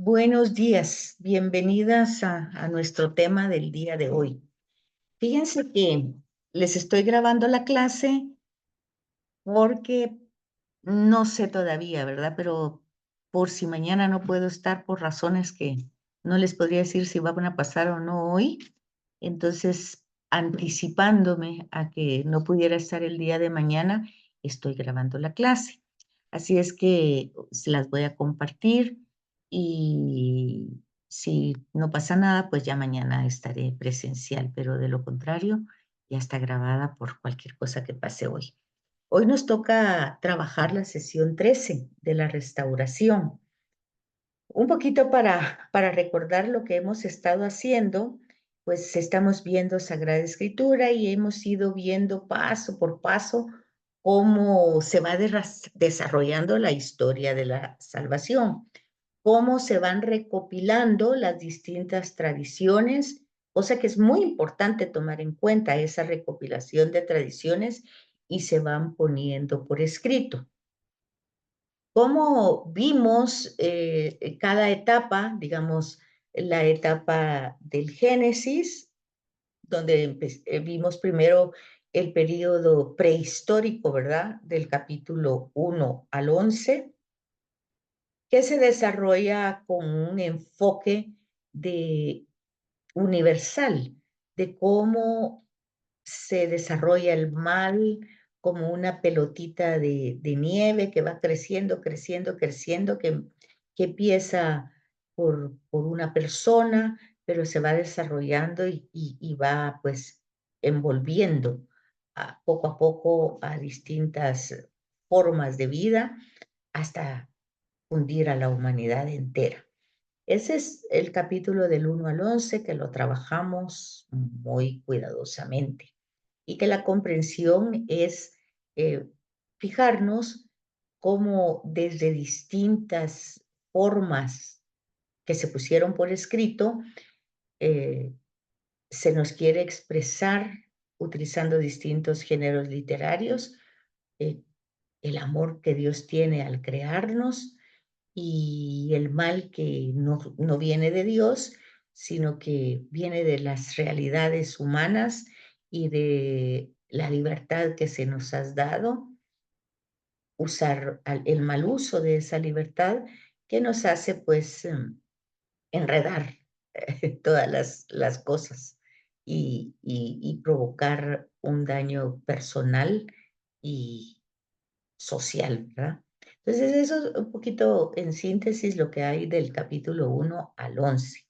Buenos días, bienvenidas a nuestro tema del día de hoy. Fíjense que les estoy grabando la clase porque no sé todavía, ¿verdad? Pero por si mañana no puedo estar por razones que no les podría decir si van a pasar o no hoy, entonces anticipándome a que no pudiera estar el día de mañana, estoy grabando la clase. Así es que se las voy a compartir y si no pasa nada, pues ya mañana estaré presencial, pero de lo contrario, ya está grabada por cualquier cosa que pase hoy. Hoy nos toca trabajar la sesión 13 de la restauración. Un poquito para recordar lo que hemos estado haciendo, pues estamos viendo Sagrada Escritura y hemos ido viendo paso por paso cómo se va desarrollando la historia de la salvación, cómo se van recopilando las distintas tradiciones, cosa que es muy importante tomar en cuenta esa recopilación de tradiciones y se van poniendo por escrito. Cómo vimos cada etapa, digamos, la etapa del Génesis, donde vimos primero el período prehistórico, ¿verdad? Del capítulo 1 al 11, que se desarrolla con un enfoque de universal, de cómo se desarrolla el mal como una pelotita de nieve que va creciendo, creciendo, creciendo, que empieza por una persona, pero se va desarrollando y va, pues, envolviendo poco a poco a distintas formas de vida hasta hundir a la humanidad entera. Ese es el capítulo del 1 al 11 que lo trabajamos muy cuidadosamente y que la comprensión es fijarnos cómo desde distintas formas que se pusieron por escrito, eh, se nos quiere expresar utilizando distintos géneros literarios, eh, el amor que Dios tiene al crearnos y el mal que no viene de Dios, sino que viene de las realidades humanas y de la libertad que se nos has dado, usar el mal uso de esa libertad que nos hace, pues, enredar todas las cosas y provocar un daño personal y social, ¿verdad? Entonces, eso es un poquito en síntesis lo que hay del capítulo 1 al 11.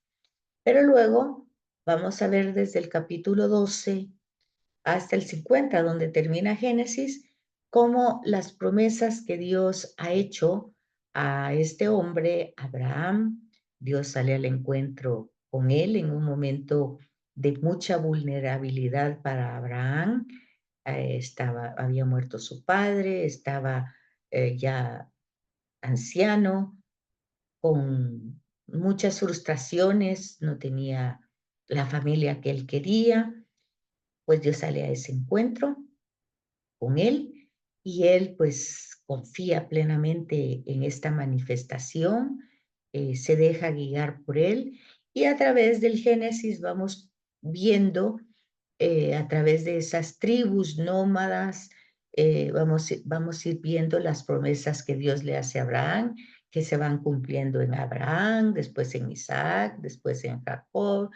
Pero luego vamos a ver desde el capítulo 12 hasta el 50, donde termina Génesis, cómo las promesas que Dios ha hecho a este hombre, Abraham, Dios sale al encuentro con él en un momento de mucha vulnerabilidad para Abraham. Había muerto su padre, estaba ya anciano, con muchas frustraciones, no tenía la familia que él quería, pues Dios sale a ese encuentro con él y él pues confía plenamente en esta manifestación, se deja guiar por él y a través del Génesis vamos viendo, a través de esas tribus nómadas, vamos a ir viendo las promesas que Dios le hace a Abraham, que se van cumpliendo en Abraham, después en Isaac, después en Jacob,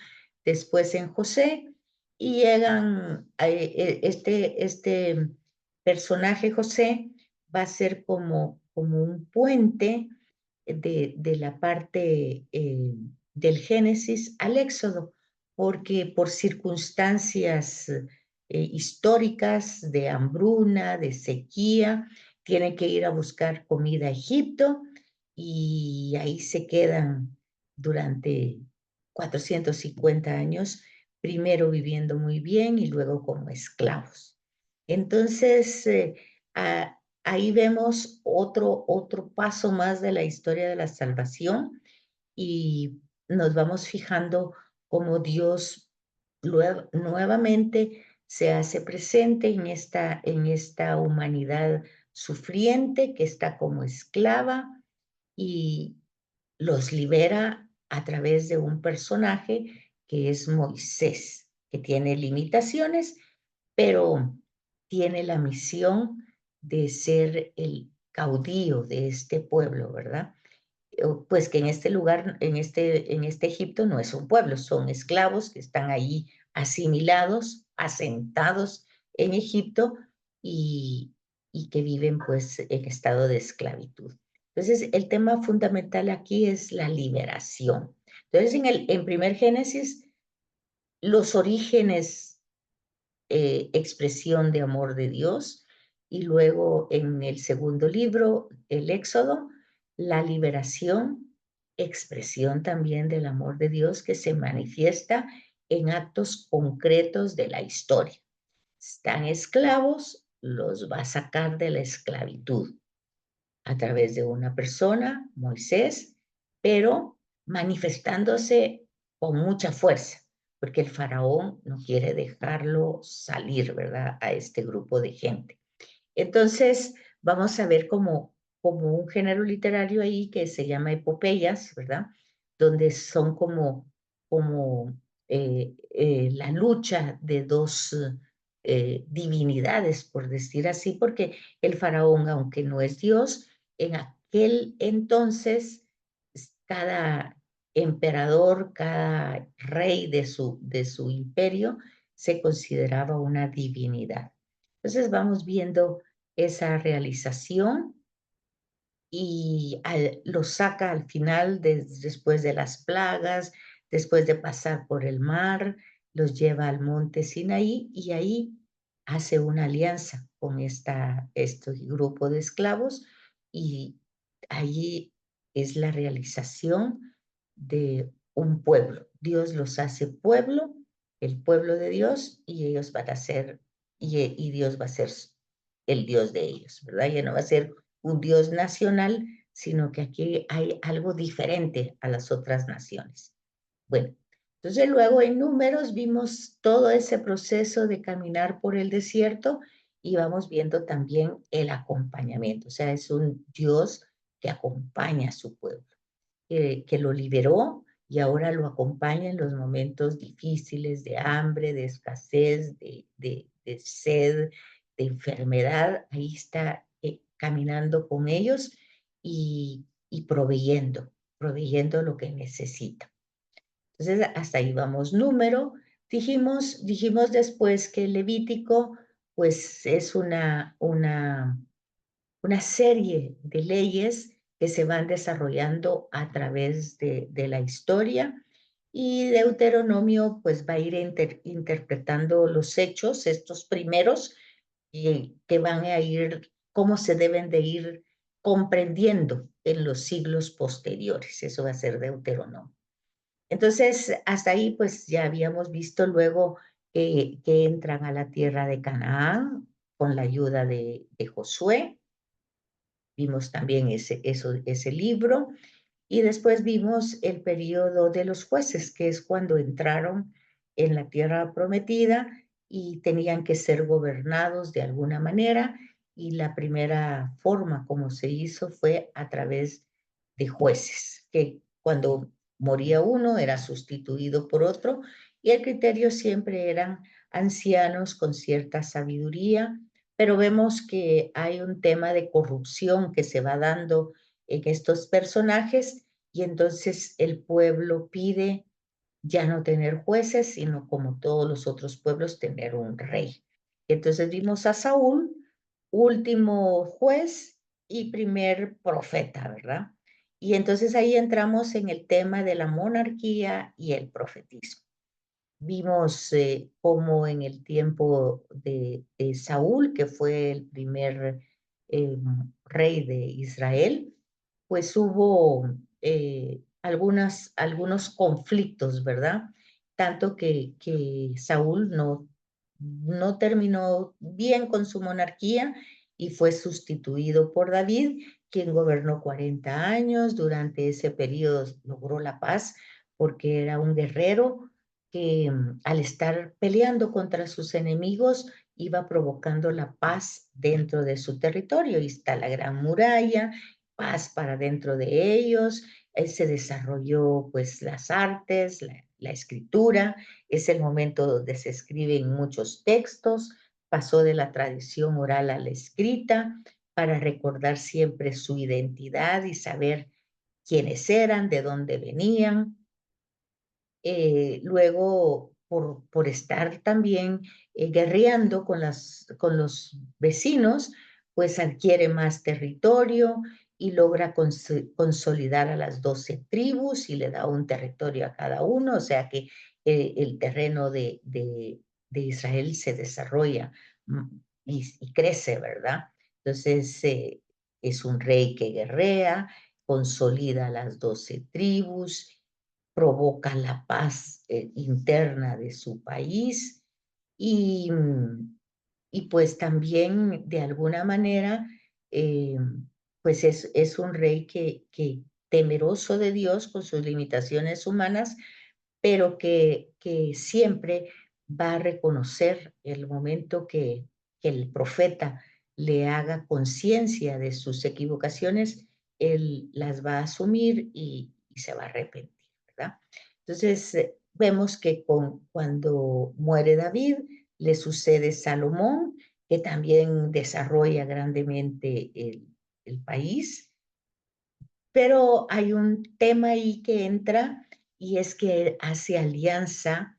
después en José, y llegan a este personaje José va a ser como un puente de la parte del Génesis al Éxodo, porque por circunstancias históricas de hambruna, de sequía, tienen que ir a buscar comida a Egipto y ahí se quedan durante 450 años, primero viviendo muy bien y luego como esclavos. Entonces, ahí vemos otro paso más de la historia de la salvación y nos vamos fijando cómo Dios nuevamente se hace presente en esta humanidad sufriente que está como esclava y los libera a través de un personaje que es Moisés, que tiene limitaciones, pero tiene la misión de ser el caudillo de este pueblo, ¿verdad? Pues que en este lugar, en este Egipto no es un pueblo, son esclavos que están ahí asimilados, asentados en Egipto y, y que viven pues en estado de esclavitud. Entonces, el tema fundamental aquí es la liberación. Entonces, en primer Génesis, los orígenes, expresión de amor de Dios, y luego en el segundo libro, el Éxodo, la liberación, expresión también del amor de Dios que se manifiesta en actos concretos de la historia. Están esclavos, los va a sacar de la esclavitud a través de una persona, Moisés, pero manifestándose con mucha fuerza, porque el faraón no quiere dejarlo salir, ¿verdad? A este grupo de gente. Entonces, vamos a ver como un género literario ahí que se llama epopeyas, ¿verdad? Donde son como la lucha de dos divinidades, por decir así, porque el faraón, aunque no es Dios, en aquel entonces cada emperador, cada rey de su imperio se consideraba una divinidad. Entonces vamos viendo esa realización y lo saca al final, después de las plagas, después de pasar por el mar, los lleva al monte Sinaí y ahí hace una alianza con este grupo de esclavos y allí es la realización de un pueblo. Dios los hace pueblo, el pueblo de Dios, y ellos van a ser, y Dios va a ser el Dios de ellos, ¿verdad? Ya no va a ser un Dios nacional, sino que aquí hay algo diferente a las otras naciones. Bueno, entonces luego en Números vimos todo ese proceso de caminar por el desierto y vamos viendo también el acompañamiento, o sea, es un Dios que acompaña a su pueblo, que lo liberó y ahora lo acompaña en los momentos difíciles de hambre, de escasez, de sed, de enfermedad. Ahí está caminando con ellos y proveyendo lo que necesita. Entonces, hasta ahí vamos. Número, dijimos después que el Levítico, pues es una serie de leyes que se van desarrollando a través de la historia y Deuteronomio pues va a ir interpretando los hechos, estos primeros, y que van a ir, cómo se deben de ir comprendiendo en los siglos posteriores. Eso va a ser Deuteronomio. Entonces, hasta ahí pues ya habíamos visto luego que entran a la tierra de Canaán con la ayuda de Josué. Vimos también ese libro y después vimos el periodo de los jueces, que es cuando entraron en la tierra prometida y tenían que ser gobernados de alguna manera y la primera forma como se hizo fue a través de jueces, que cuando moría uno era sustituido por otro y el criterio siempre eran ancianos con cierta sabiduría, pero vemos que hay un tema de corrupción que se va dando en estos personajes y entonces el pueblo pide ya no tener jueces, sino como todos los otros pueblos, tener un rey. Entonces vimos a Saúl, último juez y primer profeta, ¿verdad? Y entonces ahí entramos en el tema de la monarquía y el profetismo. Vimos cómo en el tiempo de Saúl, que fue el primer rey de Israel, pues hubo algunos conflictos, ¿verdad? Tanto que Saúl no terminó bien con su monarquía y fue sustituido por David, quien gobernó 40 años. Durante ese periodo logró la paz porque era un guerrero que al estar peleando contra sus enemigos iba provocando la paz dentro de su territorio. Y está la Gran Muralla, paz para dentro de ellos. se desarrolló pues las artes, la escritura, es el momento donde se escriben muchos textos, pasó de la tradición oral a la escrita para recordar siempre su identidad y saber quiénes eran, de dónde venían. Luego, por estar también guerreando con los vecinos, pues adquiere más territorio y logra consolidar a las 12 tribus y le da un territorio a cada uno, o sea que el terreno de Israel se desarrolla y crece, ¿verdad? Entonces, es un rey que guerrea, consolida las 12 tribus, provoca la paz interna de su país y, y pues también de alguna manera, eh, pues es un rey que temeroso de Dios con sus limitaciones humanas, pero que siempre va a reconocer el momento que el profeta le haga conciencia de sus equivocaciones, él las va a asumir y se va a arrepentir, ¿verdad? Entonces, vemos que cuando muere David, le sucede Salomón, que también desarrolla grandemente el país, pero hay un tema ahí que entra y es que hace alianza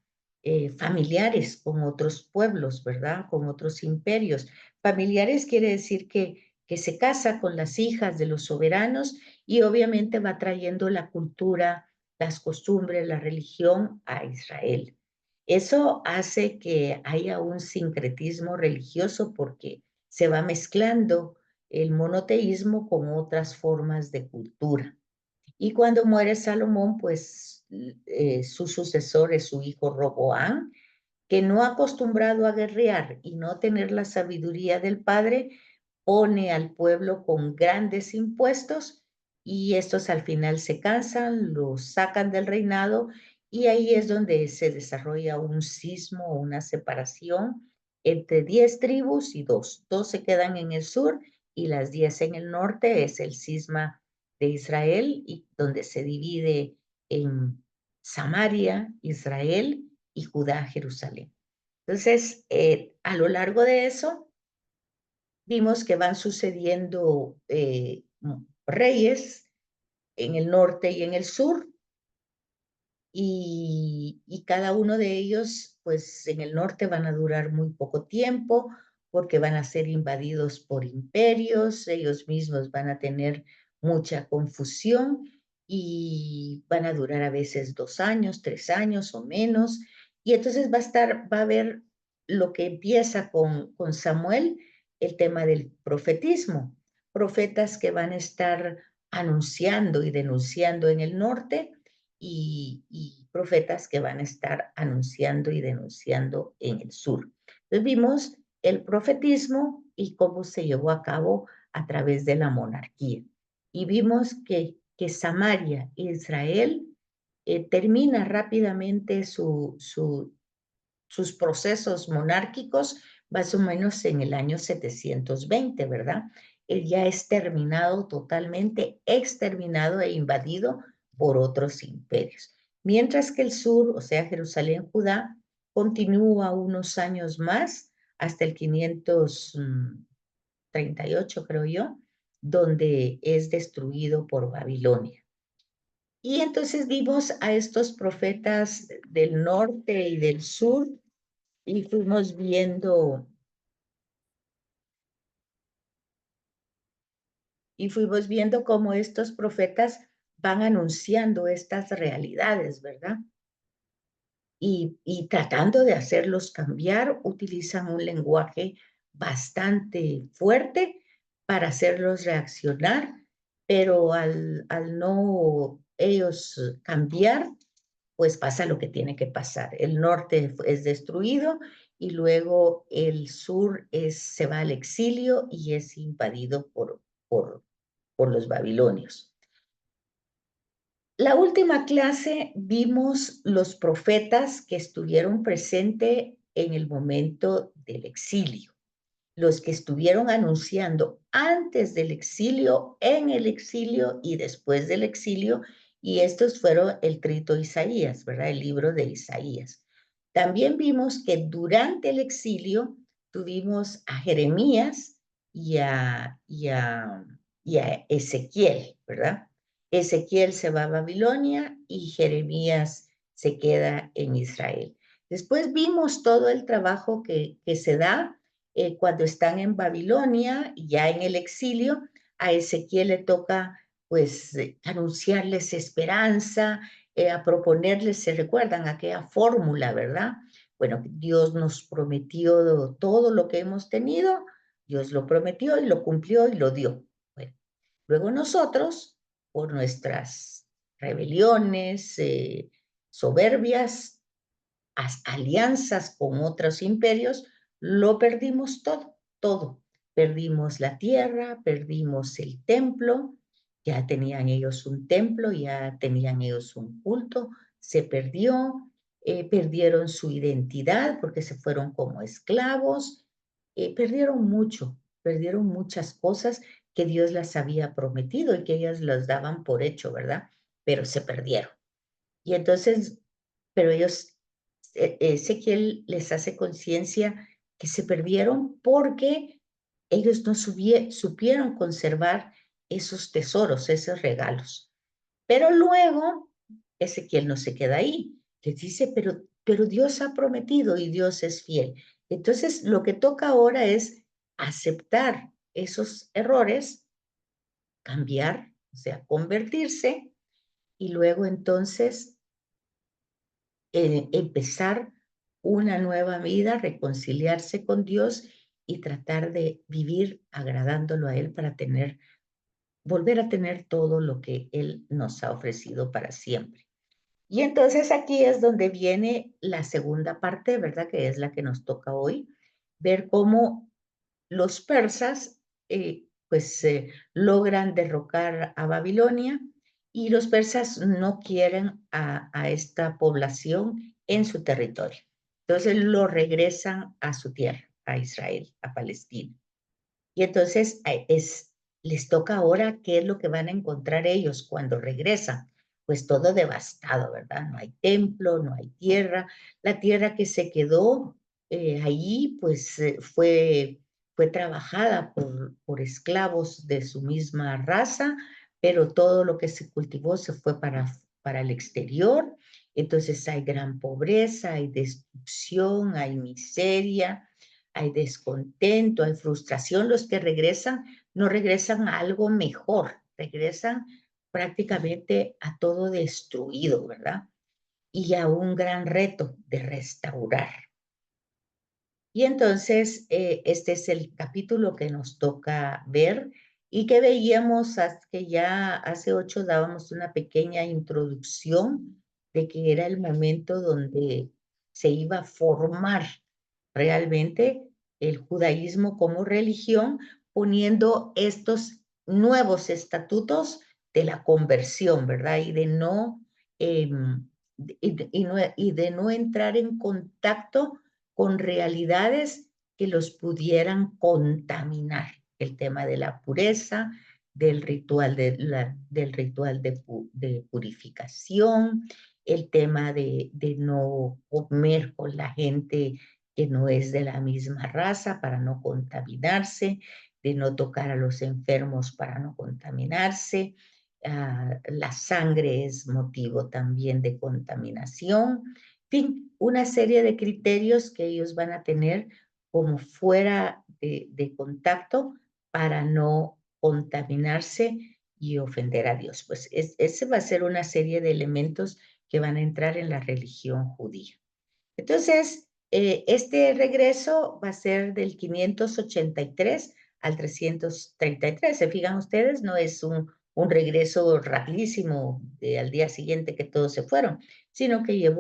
familiares con otros pueblos, ¿verdad? Con otros imperios. Familiares quiere decir que se casa con las hijas de los soberanos y obviamente va trayendo la cultura, las costumbres, la religión a Israel. Eso hace que haya un sincretismo religioso porque se va mezclando el monoteísmo con otras formas de cultura. Y cuando muere Salomón, pues su sucesor es su hijo Roboán, que no acostumbrado a guerrear y no tener la sabiduría del padre, pone al pueblo con grandes impuestos y estos al final se cansan, los sacan del reinado y ahí es donde se desarrolla un cismo o una separación entre 10 tribus y dos. Dos se quedan en el sur y las 10 en el norte, es el cisma de Israel y donde se divide en Samaria, Israel y Judá, Jerusalén. Entonces, a lo largo de eso, vimos que van sucediendo reyes en el norte y en el sur, y cada uno de ellos, pues en el norte van a durar muy poco tiempo porque van a ser invadidos por imperios, ellos mismos van a tener mucha confusión y van a durar a veces 2 años, 3 años o menos. Y entonces va a haber lo que empieza con Samuel, el tema del profetismo, profetas que van a estar anunciando y denunciando en el norte y profetas que van a estar anunciando y denunciando en el sur. Entonces vimos el profetismo y cómo se llevó a cabo a través de la monarquía. Y vimos que Samaria, Israel, termina rápidamente sus procesos monárquicos más o menos en el año 720, ¿verdad? Él ya es terminado totalmente, exterminado e invadido por otros imperios. Mientras que el sur, o sea, Jerusalén, Judá, continúa unos años más, hasta el 538, creo yo, donde es destruido por Babilonia. Y entonces vimos a estos profetas del norte y del sur y fuimos viendo cómo estos profetas van anunciando estas realidades, ¿verdad? Y tratando de hacerlos cambiar, utilizan un lenguaje bastante fuerte para hacerlos reaccionar, pero al no ellos cambiar, pues pasa lo que tiene que pasar. El norte es destruido y luego el sur se va al exilio y es invadido por los babilonios. La última clase vimos los profetas que estuvieron presentes en el momento del exilio, los que estuvieron anunciando antes del exilio, en el exilio y después del exilio, Y estos fueron el Trito de Isaías, ¿verdad? El libro de Isaías. También vimos que durante el exilio tuvimos a Jeremías y a Ezequiel, ¿verdad? Ezequiel se va a Babilonia y Jeremías se queda en Israel. Después vimos todo el trabajo que se da cuando están en Babilonia, ya en el exilio. A Ezequiel le toca pues anunciarles esperanza, a proponerles, se recuerdan aquella fórmula, ¿verdad? Bueno, Dios nos prometió todo lo que hemos tenido, Dios lo prometió y lo cumplió y lo dio. Bueno, luego nosotros, por nuestras rebeliones, soberbias, alianzas con otros imperios, lo perdimos todo, todo. Perdimos la tierra, perdimos el templo, ya tenían ellos un templo, ya tenían ellos un culto, se perdió, perdieron su identidad porque se fueron como esclavos, perdieron mucho, perdieron muchas cosas que Dios las había prometido y que ellas las daban por hecho, ¿verdad? Pero se perdieron. Y entonces, pero ellos, Ezequiel les hace conciencia que se perdieron porque ellos no supieron conservar esos tesoros, esos regalos. Pero luego, Ezequiel no se queda ahí. Les dice, pero Dios ha prometido y Dios es fiel. Entonces, lo que toca ahora es aceptar esos errores, cambiar, o sea, convertirse, y luego entonces empezar una nueva vida, reconciliarse con Dios y tratar de vivir agradándolo a Él para volver a tener todo lo que Él nos ha ofrecido para siempre. Y entonces aquí es donde viene la segunda parte, ¿verdad? Que es la que nos toca hoy, ver cómo los persas, pues, logran derrocar a Babilonia y los persas no quieren a esta población en su territorio. Entonces lo regresan a su tierra, a Israel, a Palestina. Y entonces les toca ahora qué es lo que van a encontrar ellos cuando regresan. Pues todo devastado, ¿verdad? No hay templo, no hay tierra. La tierra que se quedó allí, pues fue trabajada por esclavos de su misma raza, pero todo lo que se cultivó se fue para el exterior. Entonces hay gran pobreza, hay destrucción, hay miseria, hay descontento, hay frustración. Los que regresan no regresan a algo mejor, regresan prácticamente a todo destruido, ¿verdad? Y a un gran reto de restaurar. Y entonces, este es el capítulo que nos toca ver y que veíamos que ya hace 8 dábamos una pequeña introducción de que era el momento donde se iba a formar realmente el judaísmo como religión, poniendo estos nuevos estatutos de la conversión, ¿verdad? Y de no entrar en contacto con realidades que los pudieran contaminar. El tema de la pureza, del ritual de purificación, el tema de no comer con la gente que no es de la misma raza para no contaminarse, de no tocar a los enfermos para no contaminarse. La sangre es motivo también de contaminación. En fin, una serie de criterios que ellos van a tener como fuera de contacto para no contaminarse y ofender a Dios. Pues ese va a ser una serie de elementos que van a entrar en la religión judía. Entonces, este regreso va a ser del 583 al 333. ¿Se fijan ustedes? No es un regreso rapidísimo al día siguiente que todos se fueron, sino que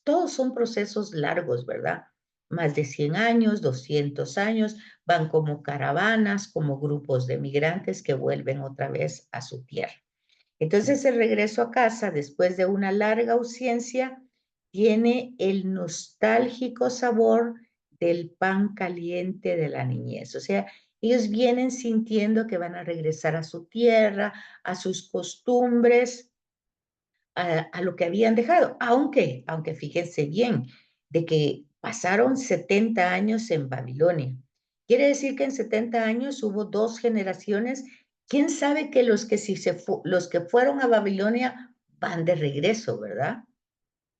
todos son procesos largos, ¿verdad? Más de 100 años, 200 años, van como caravanas, como grupos de migrantes que vuelven otra vez a su tierra. Entonces el regreso a casa después de una larga ausencia tiene el nostálgico sabor del pan caliente de la niñez. O sea, ellos vienen sintiendo que van a regresar a su tierra, a sus costumbres, a lo que habían dejado, aunque fíjense bien, de que pasaron 70 años en Babilonia. Quiere decir que en 70 años hubo 2 generaciones. ¿Quién sabe que los que fueron a Babilonia van de regreso, verdad?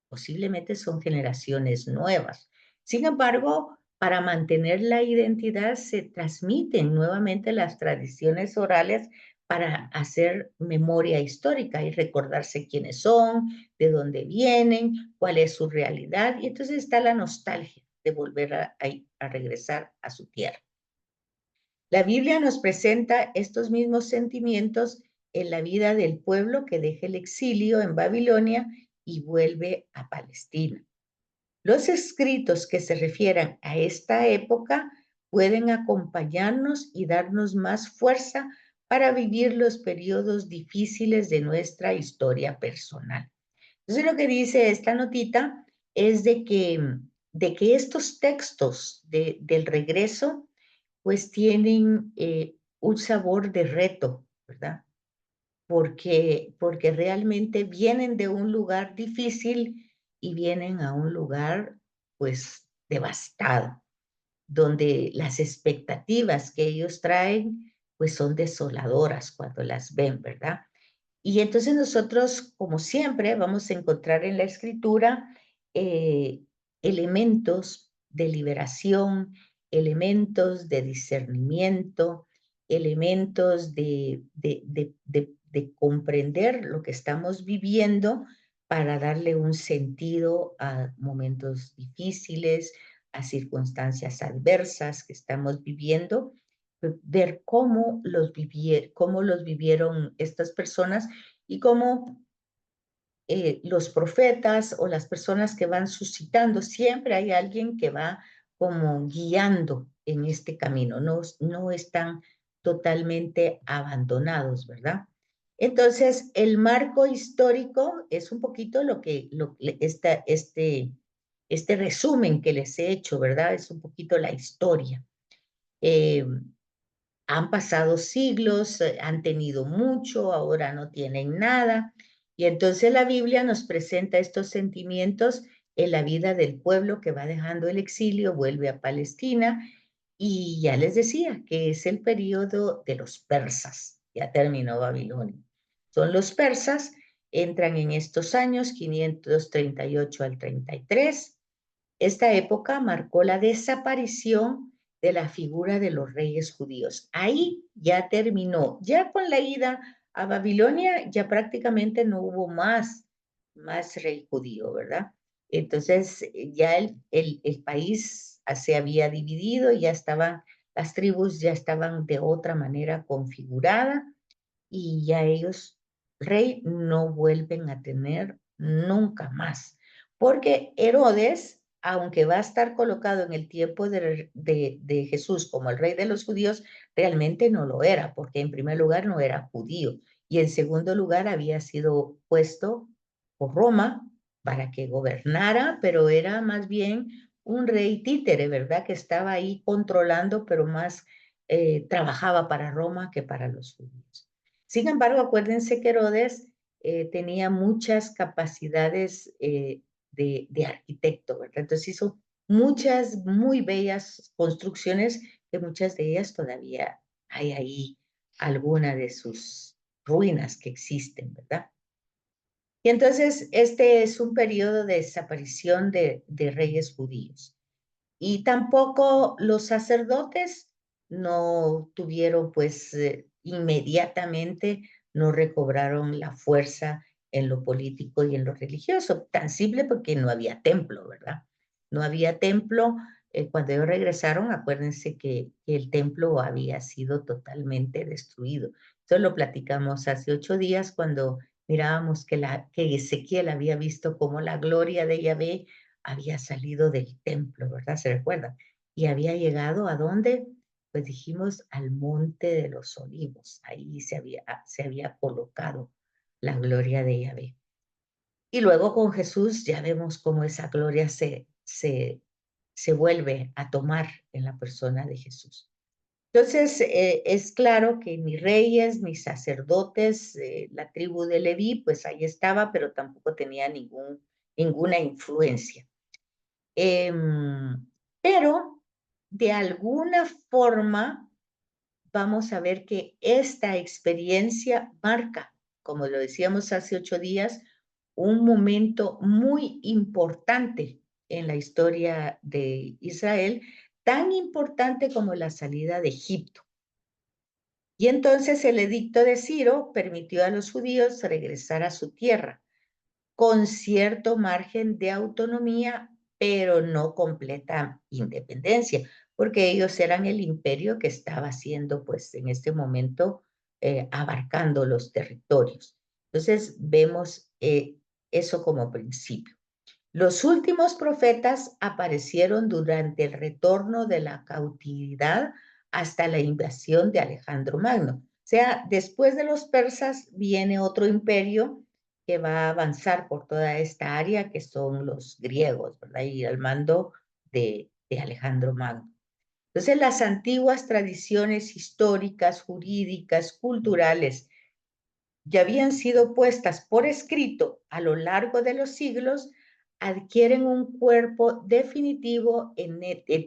Posiblemente son generaciones nuevas. Sin embargo, para mantener la identidad se transmiten nuevamente las tradiciones orales para hacer memoria histórica y recordarse quiénes son, de dónde vienen, cuál es su realidad. Y entonces está la nostalgia de volver a regresar a su tierra. La Biblia nos presenta estos mismos sentimientos en la vida del pueblo que deja el exilio en Babilonia y vuelve a Palestina. Los escritos que se refieran a esta época pueden acompañarnos y darnos más fuerza para vivir los periodos difíciles de nuestra historia personal. Entonces, lo que dice esta notita es de que estos textos del regreso, pues tienen un sabor de reto, ¿verdad? Porque realmente vienen de un lugar difícil y vienen a un lugar, pues, devastado, donde las expectativas que ellos traen, pues, son desoladoras cuando las ven, ¿verdad? Y entonces nosotros, como siempre, vamos a encontrar en la escritura eh, elementos de liberación, elementos de discernimiento, elementos de comprender lo que estamos viviendo para darle un sentido a momentos difíciles, a circunstancias adversas que estamos viviendo, ver cómo los vivieron estas personas y cómo los profetas o las personas que van suscitando, siempre hay alguien que va como guiando en este camino, no están totalmente abandonados, ¿verdad? Entonces, el marco histórico es un poquito este resumen que les he hecho, ¿verdad? Es un poquito la historia. Eh, Han pasado siglos, han tenido mucho, ahora no tienen nada. Y entonces la Biblia nos presenta estos sentimientos en la vida del pueblo que va dejando el exilio, vuelve a Palestina. Y ya les decía que es el periodo de los persas. Ya terminó Babilonia. Son los persas, entran en estos años 538 al 33. Esta época marcó la desaparición de la figura de los reyes judíos. Ahí ya terminó. Ya con la ida a Babilonia, ya prácticamente no hubo más rey judío, ¿verdad? Entonces, ya el país se había dividido, las tribus ya estaban de otra manera configuradas y ya ellos, rey, no vuelven a tener nunca más. Porque Herodes, aunque va a estar colocado en el tiempo de Jesús como el rey de los judíos, realmente no lo era, porque en primer lugar no era judío y en segundo lugar había sido puesto por Roma para que gobernara, pero era más bien un rey títere, ¿verdad? Que estaba ahí controlando, pero más trabajaba para Roma que para los judíos. Sin embargo, acuérdense que Herodes tenía muchas capacidades de arquitecto, ¿verdad? Entonces hizo muchas muy bellas construcciones, que muchas de ellas todavía hay ahí alguna de sus ruinas que existen, ¿verdad? Y entonces este es un periodo de desaparición de reyes judíos. Y tampoco los sacerdotes no tuvieron, pues, inmediatamente no recobraron la fuerza en lo político y en lo religioso, tan simple porque no había templo, ¿verdad? No había templo. Cuando ellos regresaron, acuérdense que el templo había sido totalmente destruido. Eso lo platicamos hace 8 días cuando mirábamos que Ezequiel había visto cómo la gloria de Yahvé había salido del templo, ¿verdad? ¿Se recuerdan? Y había llegado ¿a dónde? Pues dijimos al monte de los olivos. Ahí se había colocado la gloria de Yahvé. Y luego con Jesús ya vemos cómo esa gloria se vuelve a tomar en la persona de Jesús. Entonces, es claro que ni reyes, ni sacerdotes, la tribu de Leví, pues ahí estaba, pero tampoco tenía ninguna influencia. Pero de alguna forma vamos a ver que esta experiencia marca, como lo decíamos hace 8 días, un momento muy importante en la historia de Israel, tan importante como la salida de Egipto. Y entonces el edicto de Ciro permitió a los judíos regresar a su tierra, con cierto margen de autonomía, pero no completa independencia, porque ellos eran el imperio que estaba siendo, pues, en este momento, abarcando los territorios. Entonces, vemos eso como principio. Los últimos profetas aparecieron durante el retorno de la cautividad hasta la invasión de Alejandro Magno. O sea, después de los persas viene otro imperio que va a avanzar por toda esta área, que son los griegos, ¿verdad? Y al mando de Alejandro Magno. Entonces, las antiguas tradiciones históricas, jurídicas, culturales, ya habían sido puestas por escrito a lo largo de los siglos, adquieren un cuerpo definitivo en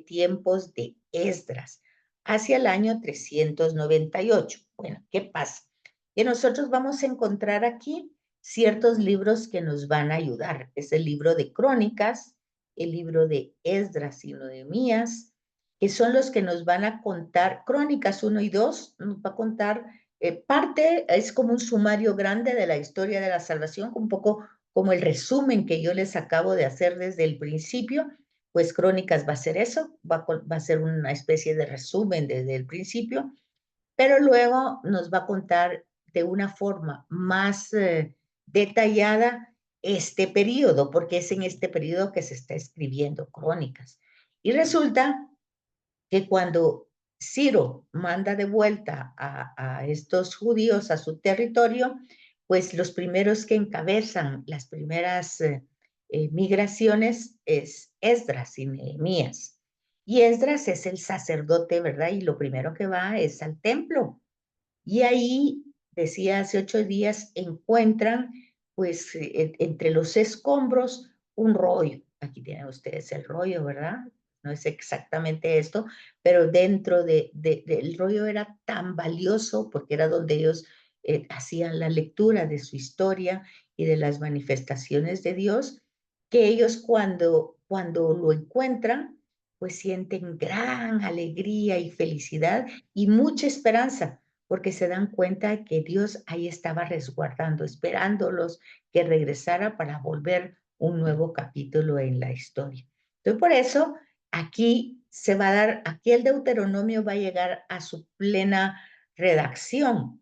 tiempos de Esdras, hacia el año 398. Bueno, ¿qué pasa? Que nosotros vamos a encontrar aquí ciertos libros que nos van a ayudar. Es el libro de Crónicas, el libro de Esdras y Nehemías, que son los que nos van a contar, Crónicas 1 y 2, nos va a contar parte, es como un sumario grande de la historia de la salvación, un poco como el resumen que yo les acabo de hacer desde el principio, pues Crónicas va a ser eso, va a ser una especie de resumen desde el principio, pero luego nos va a contar de una forma más detallada este periodo, porque es en este periodo que se está escribiendo Crónicas. Y resulta que cuando Ciro manda de vuelta a estos judíos a su territorio, pues los primeros que encabezan las primeras migraciones es Esdras y Nehemías. Y Esdras es el sacerdote, ¿verdad? Y lo primero que va es al templo. Y ahí, decía hace 8 días, encuentran, pues, entre los escombros, un rollo. Aquí tienen ustedes el rollo, ¿verdad? No es exactamente esto, pero dentro del rollo era tan valioso porque era donde ellos hacían la lectura de su historia y de las manifestaciones de Dios, que ellos cuando lo encuentran, pues sienten gran alegría y felicidad y mucha esperanza, porque se dan cuenta que Dios ahí estaba resguardando, esperándolos que regresara para volver un nuevo capítulo en la historia. Entonces, por eso, aquí se va a dar, aquí el Deuteronomio va a llegar a su plena redacción,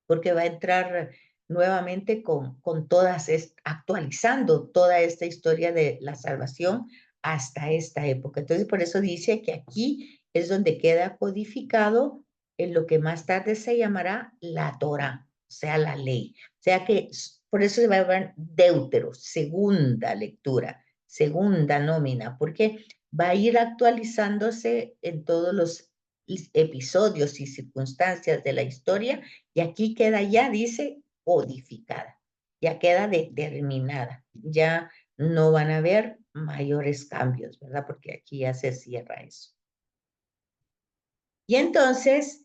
porque va a entrar nuevamente con todas, actualizando toda esta historia de la salvación hasta esta época. Entonces, por eso dice que aquí es donde queda codificado en lo que más tarde se llamará la Torá, o sea, la ley. O sea que por eso se va a llamar Deutero, segunda lectura, segunda nómina, porque va a ir actualizándose en todos los episodios y circunstancias de la historia, y aquí queda ya, dice, codificada, ya queda determinada, ya no van a haber mayores cambios, ¿verdad? Porque aquí ya se cierra eso. Y entonces,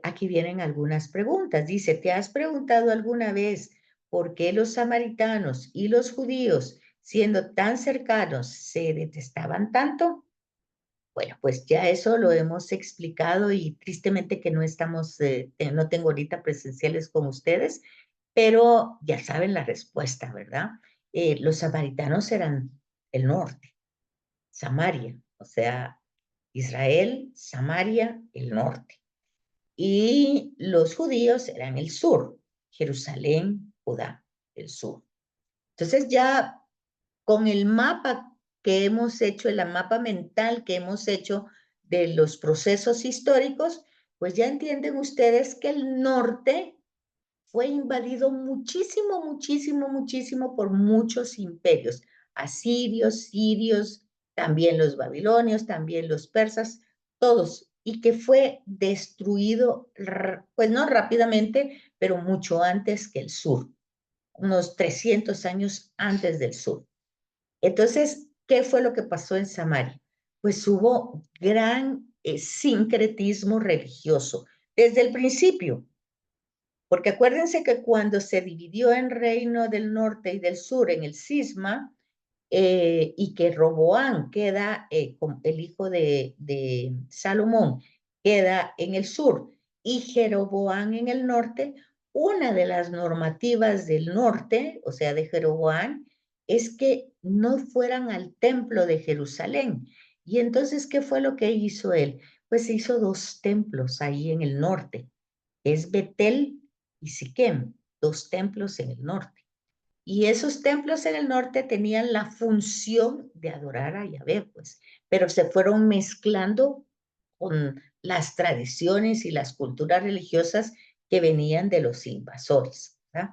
aquí vienen algunas preguntas. Dice, ¿te has preguntado alguna vez por qué los samaritanos y los judíos, siendo tan cercanos, se detestaban tanto? Bueno, pues ya eso lo hemos explicado y tristemente que no estamos, no tengo ahorita presenciales con ustedes, pero ya saben la respuesta, ¿verdad? Los samaritanos eran el norte, Samaria, o sea, Israel, Samaria, el norte. Y los judíos eran el sur, Jerusalén, Judá, el sur. Entonces ya con el mapa que hemos hecho, el mapa mental que hemos hecho de los procesos históricos, pues ya entienden ustedes que el norte fue invadido muchísimo, muchísimo, muchísimo por muchos imperios, asirios, sirios, también los babilonios, también los persas, todos y que fue destruido, pues no rápidamente, pero mucho antes que el sur, unos 300 años antes del sur. Entonces, ¿qué fue lo que pasó en Samaria? Pues hubo gran sincretismo religioso desde el principio, porque acuérdense que cuando se dividió en reino del norte y del sur en el cisma, y que Roboán queda, el hijo de Salomón, queda en el sur y Jeroboán en el norte, una de las normativas del norte, o sea, de Jeroboán, es que no fueran al templo de Jerusalén. Y entonces, ¿qué fue lo que hizo él? Pues hizo dos templos ahí en el norte, es Betel y Siquem, dos templos en el norte. Y esos templos en el norte tenían la función de adorar a Yahvé, pues, pero se fueron mezclando con las tradiciones y las culturas religiosas que venían de los invasores, ¿verdad?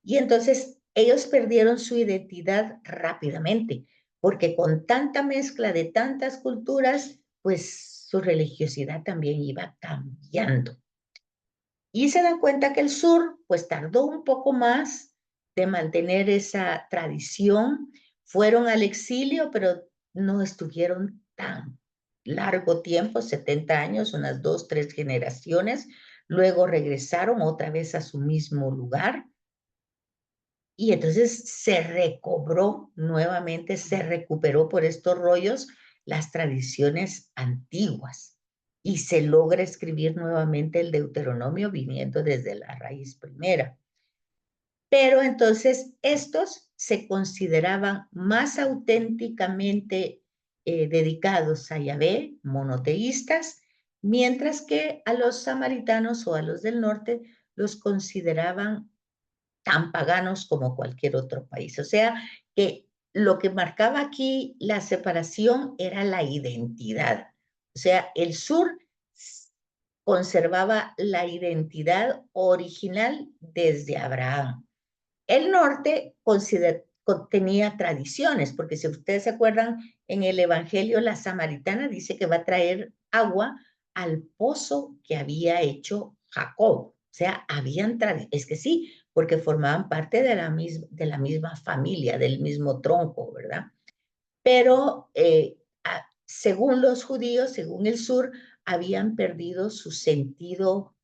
Y entonces ellos perdieron su identidad rápidamente, porque con tanta mezcla de tantas culturas, pues su religiosidad también iba cambiando. Y se dan cuenta que el sur, pues tardó un poco más de mantener esa tradición. Fueron al exilio, pero no estuvieron tan largo tiempo, 70 años, unas 2, 3 generaciones. Luego regresaron otra vez a su mismo lugar. Y entonces se recobró nuevamente, se recuperó por estos rollos las tradiciones antiguas y se logra escribir nuevamente el Deuteronomio viniendo desde la raíz primera. Pero entonces estos se consideraban más auténticamente dedicados a Yahvé, monoteístas, mientras que a los samaritanos o a los del norte los consideraban tan paganos como cualquier otro país. O sea, que lo que marcaba aquí la separación era la identidad. O sea, el sur conservaba la identidad original desde Abraham. El norte tenía tradiciones, porque si ustedes se acuerdan, en el Evangelio la samaritana dice que va a traer agua al pozo que había hecho Jacob. O sea, habían tradiciones, es que sí, porque formaban parte de la misma familia, del mismo tronco, ¿verdad? Pero según los judíos, según el sur, habían perdido su sentido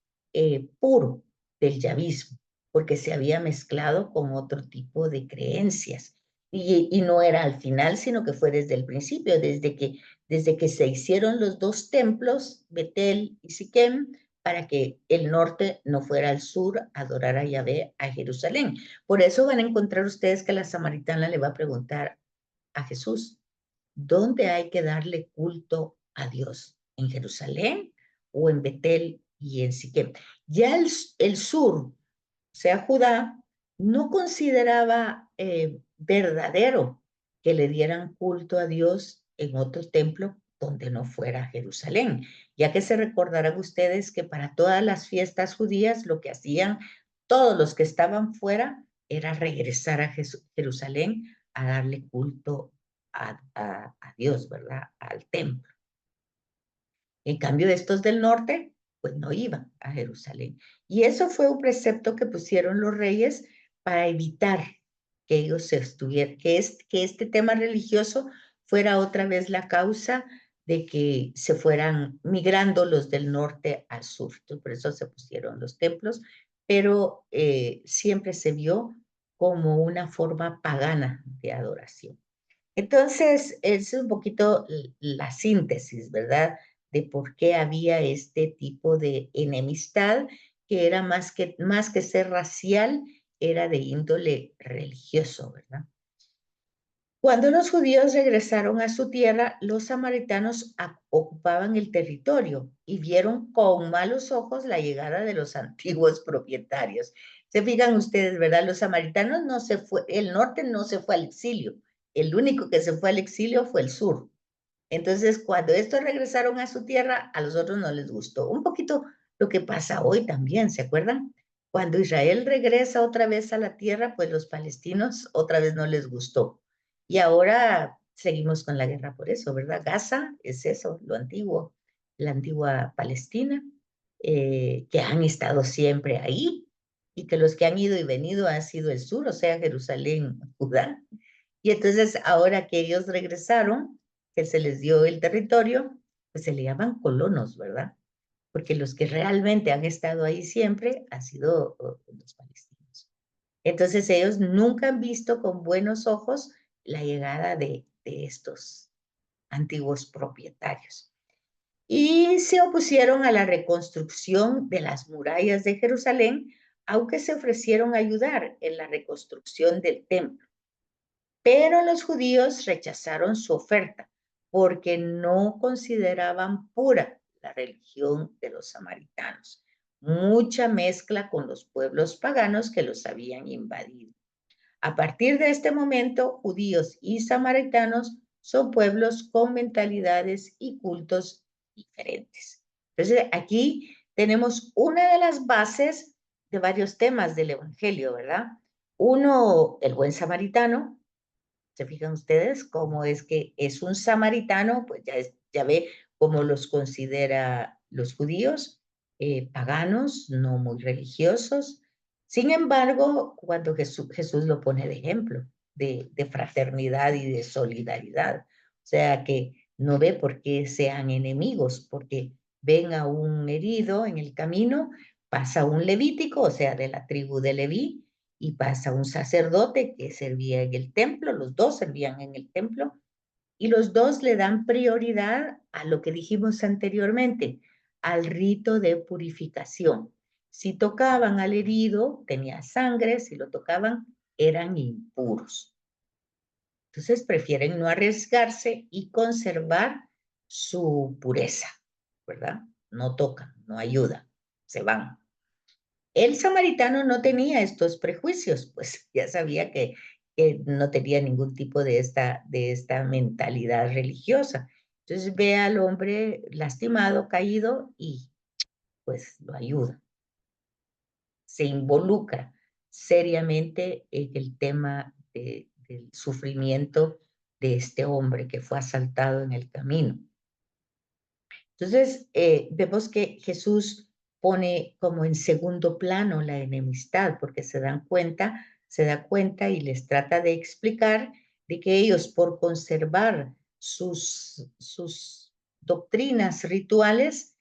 puro del yavismo, porque se había mezclado con otro tipo de creencias. Y no era al final, sino que fue desde el principio, desde que se hicieron los dos templos, Betel y Siquem, para que el norte no fuera al sur a adorar a Yahvé, a Jerusalén. Por eso van a encontrar ustedes que la samaritana le va a preguntar a Jesús, ¿dónde hay que darle culto a Dios? ¿En Jerusalén o en Betel y en Siquem? Ya el sur, o sea, Judá, no consideraba verdadero que le dieran culto a Dios en otro templo donde no fuera Jerusalén, ya que se recordarán ustedes que para todas las fiestas judías lo que hacían todos los que estaban fuera era regresar a Jerusalén a darle culto a Dios, ¿verdad? Al templo. En cambio, estos del norte, pues no iban a Jerusalén. Y eso fue un precepto que pusieron los reyes para evitar que ellos se estuvieran, que este tema religioso fuera otra vez la causa de que se fueran migrando los del norte al sur. Entonces, por eso se pusieron los templos, pero siempre se vio como una forma pagana de adoración. Entonces, es un poquito la síntesis, ¿verdad? De por qué había este tipo de enemistad que era más que ser racial, era de índole religioso, ¿verdad? Cuando los judíos regresaron a su tierra, los samaritanos ocupaban el territorio y vieron con malos ojos la llegada de los antiguos propietarios. Se fijan ustedes, ¿verdad? Los samaritanos no se fue, el norte no se fue al exilio. El único que se fue al exilio fue el sur. Entonces, cuando estos regresaron a su tierra, a los otros no les gustó. Un poquito lo que pasa hoy también, ¿se acuerdan? Cuando Israel regresa otra vez a la tierra, pues los palestinos otra vez no les gustó. Y ahora seguimos con la guerra por eso, ¿verdad? Gaza es eso, lo antiguo. la antigua Palestina, que han estado siempre ahí, y que los que han ido y venido han sido el sur, o sea, Jerusalén, Judá. Y entonces ahora que ellos regresaron, que se les dio el territorio, pues se le llaman colonos, ¿verdad? Porque los que realmente han estado ahí siempre han sido los palestinos. Entonces ellos nunca han visto con buenos ojos la llegada de estos antiguos propietarios. Y se opusieron a la reconstrucción de las murallas de Jerusalén, aunque se ofrecieron a ayudar en la reconstrucción del templo. Pero los judíos rechazaron su oferta porque no consideraban pura la religión de los samaritanos, mucha mezcla con los pueblos paganos que los habían invadido. A partir de este momento, judíos y samaritanos son pueblos con mentalidades y cultos diferentes. Entonces, aquí tenemos una de las bases de varios temas del Evangelio, ¿verdad? Uno, el buen samaritano. ¿Se fijan ustedes cómo es que es un samaritano? Pues ya ve cómo los considera los judíos, paganos, no muy religiosos. Sin embargo, cuando Jesús lo pone de ejemplo de fraternidad y de solidaridad, o sea que no ve por qué sean enemigos, porque ven a un herido en el camino, pasa un levítico, o sea, de la tribu de Leví, y pasa un sacerdote que servía en el templo, los dos servían en el templo, y los dos le dan prioridad a lo que dijimos anteriormente, al rito de purificación. Si tocaban al herido, tenía sangre, si lo tocaban, eran impuros. Entonces prefieren no arriesgarse y conservar su pureza, ¿verdad? No tocan, no ayudan, se van. El samaritano no tenía estos prejuicios, pues ya sabía que no tenía ningún tipo de esta mentalidad religiosa. Entonces ve al hombre lastimado, caído, y pues lo ayuda. Se involucra seriamente en el tema del sufrimiento de este hombre que fue asaltado en el camino. Entonces, vemos que Jesús pone como en segundo plano la enemistad, porque se da cuenta y les trata de explicar de que ellos, por conservar sus doctrinas rituales,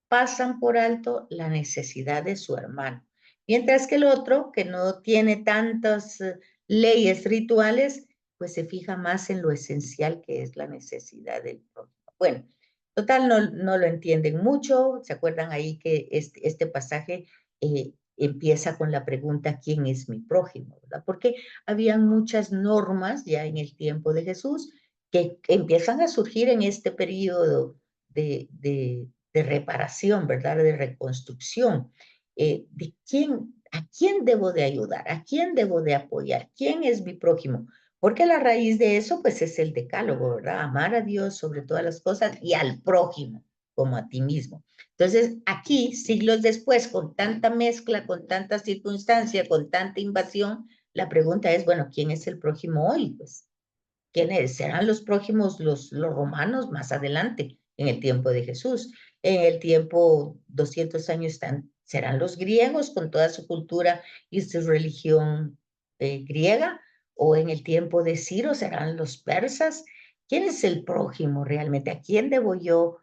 pasan por alto la necesidad de su hermano. Mientras que el otro, que no tiene tantas leyes rituales, pues se fija más en lo esencial que es la necesidad del prójimo. Bueno, total, no lo entienden mucho. ¿Se acuerdan ahí que este pasaje empieza con la pregunta, ¿quién es mi prójimo? ¿Verdad? Porque habían muchas normas ya en el tiempo de Jesús que empiezan a surgir en este periodo de reparación, ¿verdad? De reconstrucción. ¿A quién debo de ayudar? ¿A quién debo de apoyar? ¿Quién es mi prójimo? Porque la raíz de eso, pues, es el decálogo, ¿verdad? Amar a Dios sobre todas las cosas y al prójimo como a ti mismo. Entonces, aquí, siglos después, con tanta mezcla, con tanta circunstancia, con tanta invasión, la pregunta es, bueno, ¿quién es el prójimo hoy? Pues, ¿quiénes serán los prójimos? Los romanos más adelante, en el tiempo de Jesús. En el tiempo, 200 años, serán los griegos con toda su cultura y su religión griega, o en el tiempo de Ciro serán los persas. ¿Quién es el prójimo realmente? ¿A quién debo yo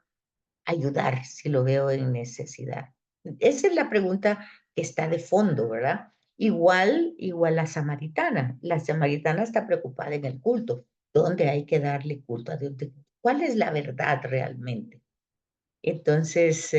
ayudar si lo veo en necesidad? Esa es la pregunta que está de fondo, ¿verdad? Igual la samaritana. La samaritana está preocupada en el culto. ¿Dónde hay que darle culto a Dios? ¿Cuál es la verdad realmente? Entonces,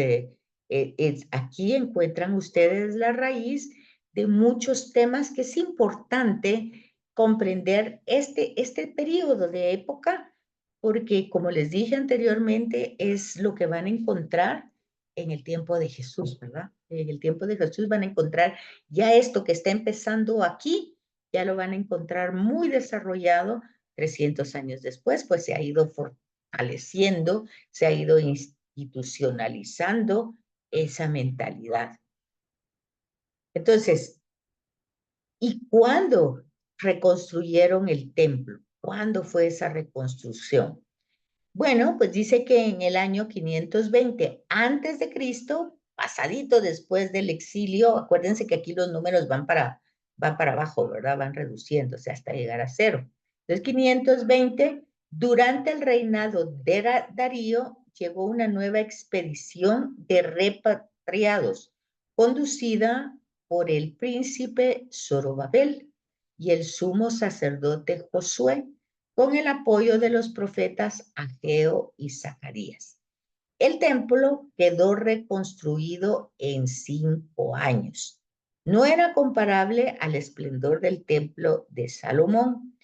aquí encuentran ustedes la raíz de muchos temas que es importante comprender este periodo de época, porque como les dije anteriormente, es lo que van a encontrar en el tiempo de Jesús, ¿verdad? En el tiempo de Jesús van a encontrar ya esto que está empezando aquí, ya lo van a encontrar muy desarrollado 300 años después, pues se ha ido fortaleciendo, se ha ido institucionalizando esa mentalidad. Entonces, ¿y cuándo reconstruyeron el templo? ¿Cuándo fue esa reconstrucción? Bueno, pues dice que en el año 520 antes de Cristo, pasadito después del exilio, acuérdense que aquí los números van para abajo, ¿verdad? Van reduciéndose hasta llegar a cero. Entonces, 520, durante el reinado de Darío, llegó una nueva expedición de repatriados, conducida por el príncipe Zorobabel y el sumo sacerdote Josué, con el apoyo de los profetas Ageo y Zacarías. El templo quedó reconstruido en 5 años. No era comparable al esplendor del templo de Salomón,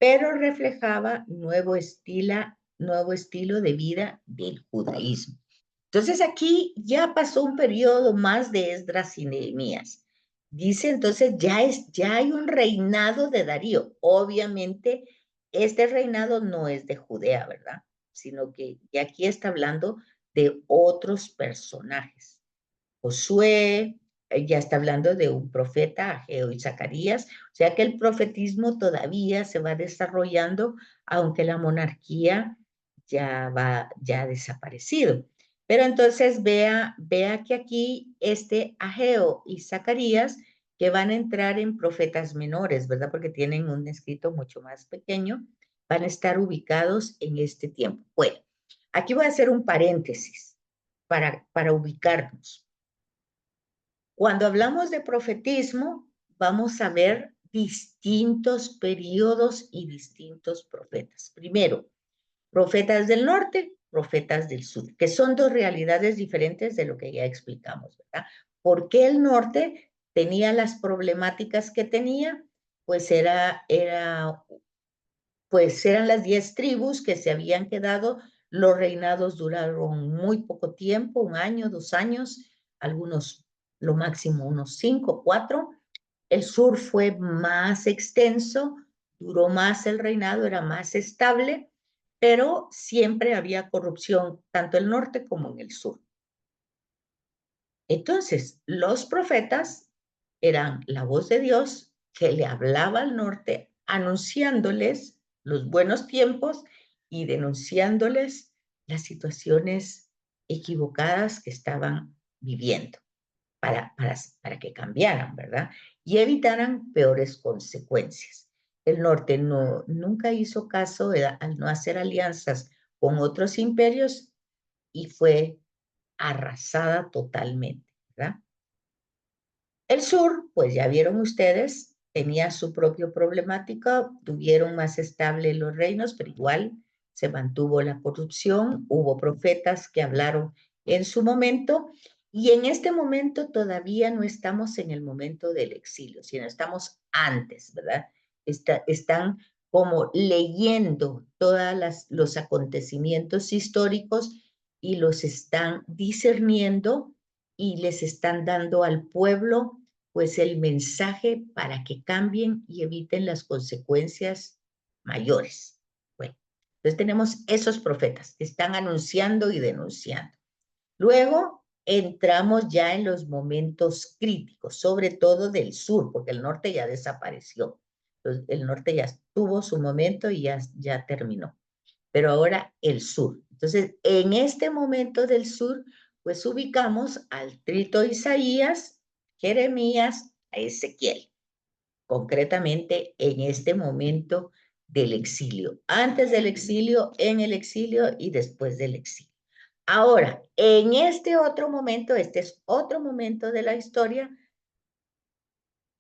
pero reflejaba nuevo estilo de vida del judaísmo. Entonces aquí ya pasó un periodo más de Esdras y Nehemías. Dice entonces ya hay un reinado de Darío. Obviamente este reinado no es de Judea, ¿verdad? Sino que aquí está hablando de otros personajes. Josué, ya está hablando de un profeta, Ageo y Zacarías, o sea que el profetismo todavía se va desarrollando, aunque la monarquía ya ha desaparecido. Pero entonces vea que aquí Ageo y Zacarías, que van a entrar en profetas menores, ¿verdad? Porque tienen un escrito mucho más pequeño, van a estar ubicados en este tiempo. Bueno, aquí voy a hacer un paréntesis para ubicarnos. Cuando hablamos de profetismo, vamos a ver distintos periodos y distintos profetas. Primero, profetas del norte, profetas del sur, que son dos realidades diferentes de lo que ya explicamos, ¿verdad? ¿Por qué el norte tenía las problemáticas que tenía? Pues pues eran las 10 tribus que se habían quedado. Los reinados duraron muy poco tiempo, 1 año, 2 años, algunos lo máximo unos 5, 4. El sur fue más extenso, duró más el reinado, era más estable, pero siempre había corrupción, tanto en el norte como en el sur. Entonces, los profetas eran la voz de Dios que le hablaba al norte, anunciándoles los buenos tiempos y denunciándoles las situaciones equivocadas que estaban viviendo para que cambiaran, ¿verdad? Y evitaran peores consecuencias. El norte nunca hizo caso al no hacer alianzas con otros imperios y fue arrasada totalmente, ¿verdad? El sur, pues ya vieron ustedes, tenía su propio problemática, tuvieron más estable los reinos, pero igual se mantuvo la corrupción, hubo profetas que hablaron en su momento, y en este momento todavía no estamos en el momento del exilio, sino estamos antes, ¿verdad? Están como leyendo todos los acontecimientos históricos y los están discerniendo y les están dando al pueblo pues el mensaje para que cambien y eviten las consecuencias mayores. Bueno, entonces tenemos esos profetas que están anunciando y denunciando. Luego entramos ya en los momentos críticos, sobre todo del sur, porque el norte ya desapareció. El norte ya tuvo su momento y ya terminó. Pero ahora el sur. Entonces, en este momento del sur, pues ubicamos al trito Isaías, Jeremías, a Ezequiel, concretamente en este momento del exilio, antes del exilio, en el exilio y después del exilio. Ahora, en este otro momento, este es otro momento de la historia,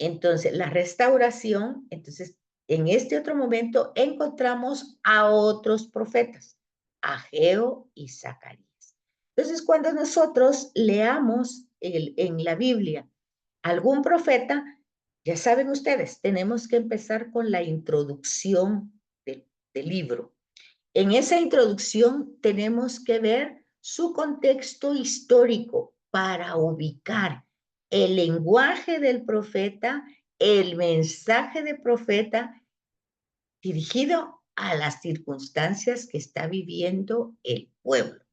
entonces la restauración, entonces en este otro momento encontramos a otros profetas, Ageo y Zacarías. Entonces, cuando nosotros leamos en la Biblia algún profeta, ya saben ustedes, tenemos que empezar con la introducción del libro. En esa introducción tenemos que ver su contexto histórico para ubicar el lenguaje del profeta, el mensaje del profeta dirigido a las circunstancias que está viviendo el pueblo.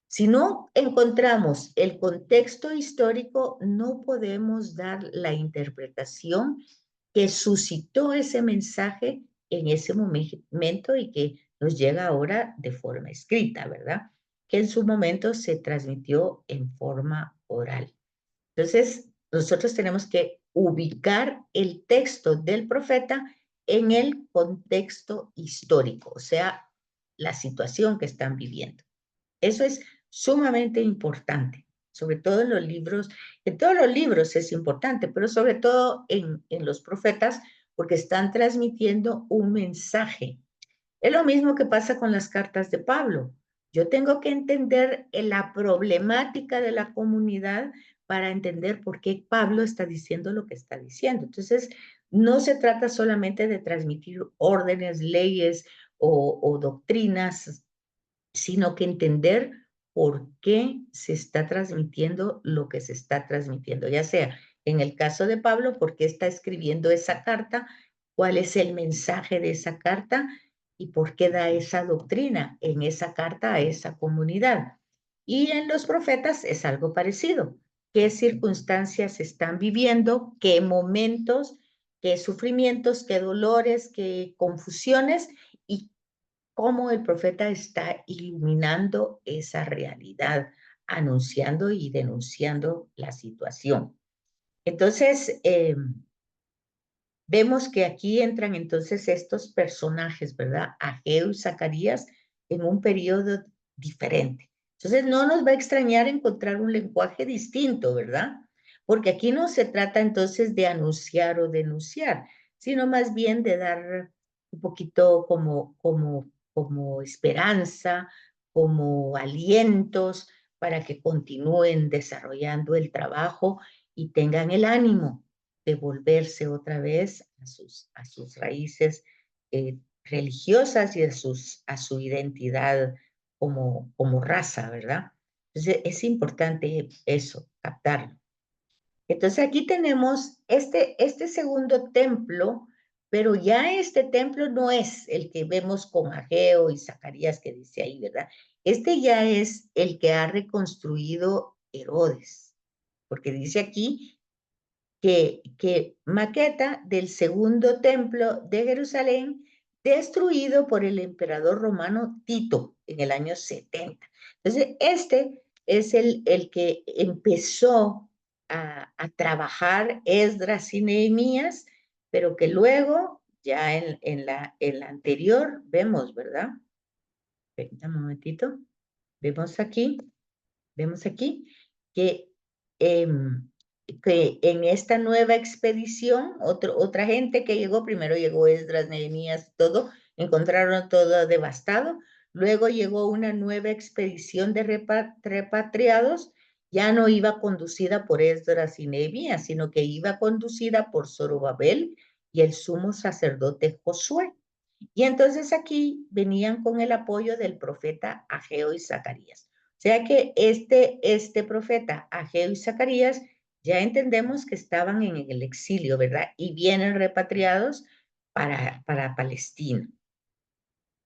Si no encontramos el contexto histórico, no podemos dar la interpretación que suscitó ese mensaje en ese momento y que nos llega ahora de forma escrita, ¿verdad? Que en su momento se transmitió en forma oral. Entonces, nosotros tenemos que ubicar el texto del profeta en el contexto histórico, o sea, la situación que están viviendo. Eso es sumamente importante, sobre todo en los libros, en todos los libros es importante, pero sobre todo en los profetas, porque están transmitiendo un mensaje. Es lo mismo que pasa con las cartas de Pablo. Yo tengo que entender la problemática de la comunidad para entender por qué Pablo está diciendo lo que está diciendo. Entonces, no se trata solamente de transmitir órdenes, leyes o doctrinas, sino que entender por qué se está transmitiendo lo que se está transmitiendo, ya sea en el caso de Pablo, por qué está escribiendo esa carta, cuál es el mensaje de esa carta y por qué da esa doctrina en esa carta a esa comunidad. Y en los profetas es algo parecido. ¿Qué circunstancias están viviendo? ¿Qué momentos? ¿Qué sufrimientos? ¿Qué dolores? ¿Qué confusiones? ¿Y cómo el profeta está iluminando esa realidad, anunciando y denunciando la situación? Entonces, vemos que aquí entran entonces estos personajes, ¿verdad? Ageo y Zacarías en un periodo diferente. Entonces, no nos va a extrañar encontrar un lenguaje distinto, ¿verdad? Porque aquí no se trata entonces de anunciar o denunciar, sino más bien de dar un poquito como esperanza, como alientos para que continúen desarrollando el trabajo y tengan el ánimo de volverse otra vez a sus raíces religiosas y a su identidad como raza, ¿verdad? Entonces es importante eso, captarlo. Entonces aquí tenemos este segundo templo, pero ya este templo no es el que vemos con Ageo y Zacarías que dice ahí, ¿verdad? Este ya es el que ha reconstruido Herodes, porque dice aquí que maqueta del segundo templo de Jerusalén destruido por el emperador romano Tito en el año 70. Entonces, este es el que empezó a trabajar Esdras y Nehemías, pero que luego, ya en la anterior, vemos, ¿verdad? Un momentito, vemos aquí que, que en esta nueva expedición, otra gente que llegó, primero llegó Esdras, Nehemías, todo, encontraron todo devastado, luego llegó una nueva expedición de repatriados, ya no iba conducida por Esdras y Nehemías, sino que iba conducida por Zorobabel y el sumo sacerdote Josué. Y entonces aquí venían con el apoyo del profeta Ageo y Zacarías. O sea que este profeta Ageo y Zacarías ya entendemos que estaban en el exilio, ¿verdad? Y vienen repatriados para Palestina.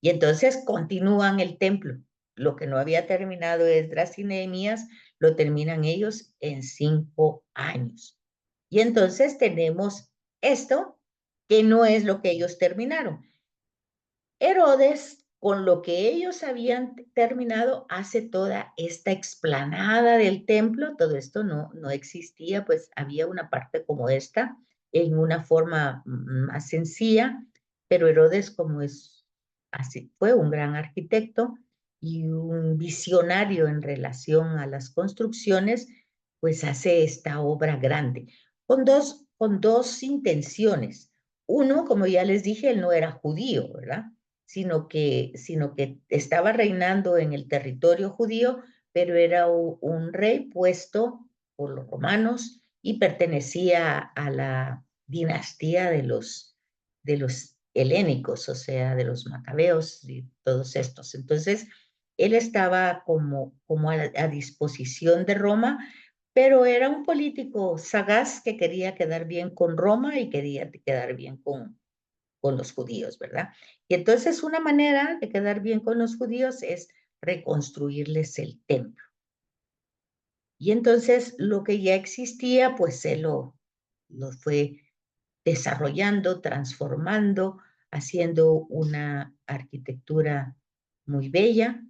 Y entonces continúan el templo. Lo que no había terminado Esdras y Nehemías, lo terminan ellos en 5 años. Y entonces tenemos esto, que no es lo que ellos terminaron. Herodes, con lo que ellos habían terminado, hace toda esta explanada del templo. Todo esto no existía, pues había una parte como esta, en una forma más sencilla, pero Herodes, como es así, fue un gran arquitecto y un visionario en relación a las construcciones, pues hace esta obra grande, con dos intenciones. Uno, como ya les dije, él no era judío, ¿verdad? Sino que estaba reinando en el territorio judío, pero era un rey puesto por los romanos y pertenecía a la dinastía de los helénicos, o sea, de los macabeos y todos estos. Entonces, él estaba como a disposición de Roma, pero era un político sagaz que quería quedar bien con Roma y quería quedar bien con los judíos, ¿verdad? Y entonces una manera de quedar bien con los judíos es reconstruirles el templo. Y entonces lo que ya existía, pues lo fue desarrollando, transformando, haciendo una arquitectura muy bella.